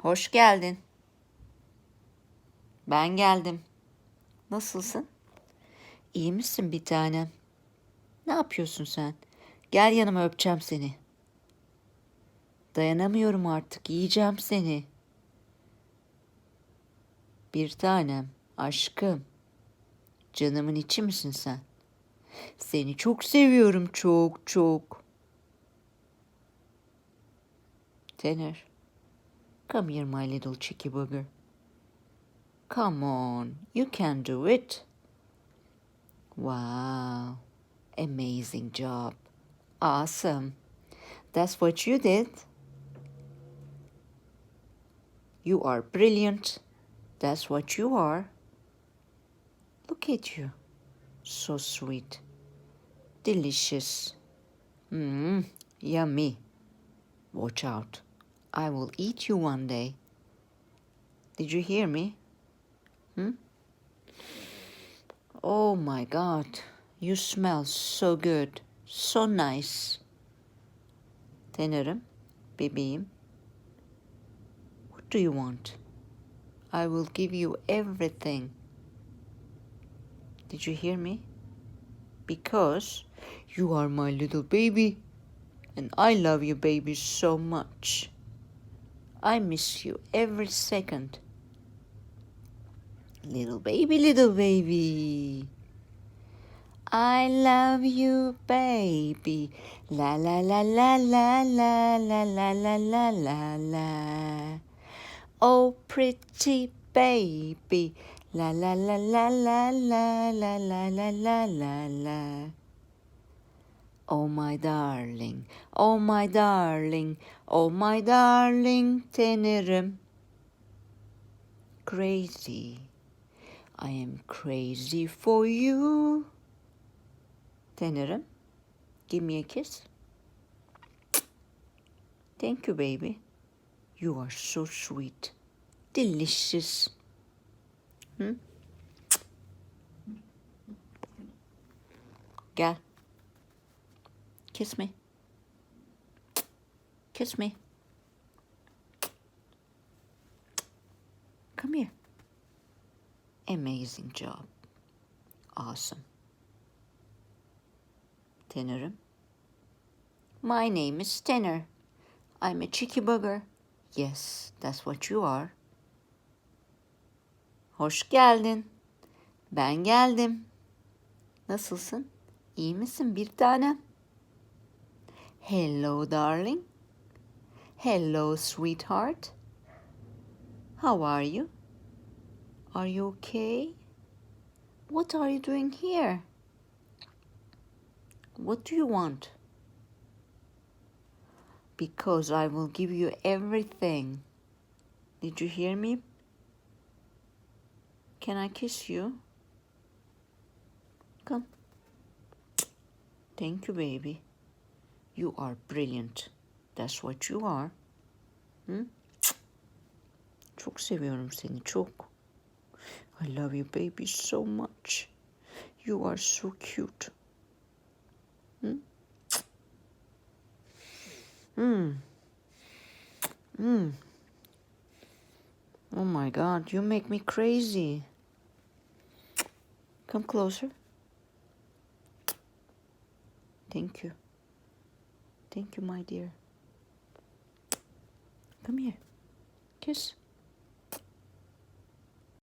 Hoş geldin. Ben geldim. Nasılsın? İyi misin bir tanem? Ne yapıyorsun sen? Gel yanıma öpeceğim seni. Dayanamıyorum artık. Yiyeceğim seni. Bir tanem, aşkım. Canımın içi misin sen? Seni çok seviyorum çok çok. Tanner, come here my little chicky bugger. Come on, you can do it. Wow, amazing job. Awesome. That's what you did. You are brilliant. That's what you are. Look at you. So sweet. Delicious. Yummy. Watch out. I will eat you one day. Did you hear me? Oh my God. You smell so good. So nice. Tanırım, bebeğim. What do you want? I will give you everything. Did you hear me? Because you are my little baby. And I love you, baby, so much. I miss you every second. Little baby, little baby. I love you, baby. La la la la la la la la la la la la. Oh, pretty baby. La la la la la la la la la la la la. Oh my darling, oh my darling, oh my darling Tanırım. Crazy, I am crazy for you. Tanırım, give me a kiss. Thank you, baby. You are so sweet, delicious. Gel. Kiss me. Kiss me. Come here. Amazing job. Awesome. Tanırım. My name is Tanner. I'm a chicky bugger. Yes, that's what you are. Hoş geldin. Ben geldim. Nasılsın? İyi misin bir tanem? Hello, darling. Hello, sweetheart. How are you? Are you okay? What are you doing here? What do you want? Because I will give you everything. Did you hear me? Can I kiss you? Come. Thank you, baby. You are brilliant. That's what you are. Çok seviyorum seni, çok. I love you, baby, so much. You are so cute. Oh my God, you make me crazy. Come closer. Thank you. Thank you, my dear. Come here. Kiss.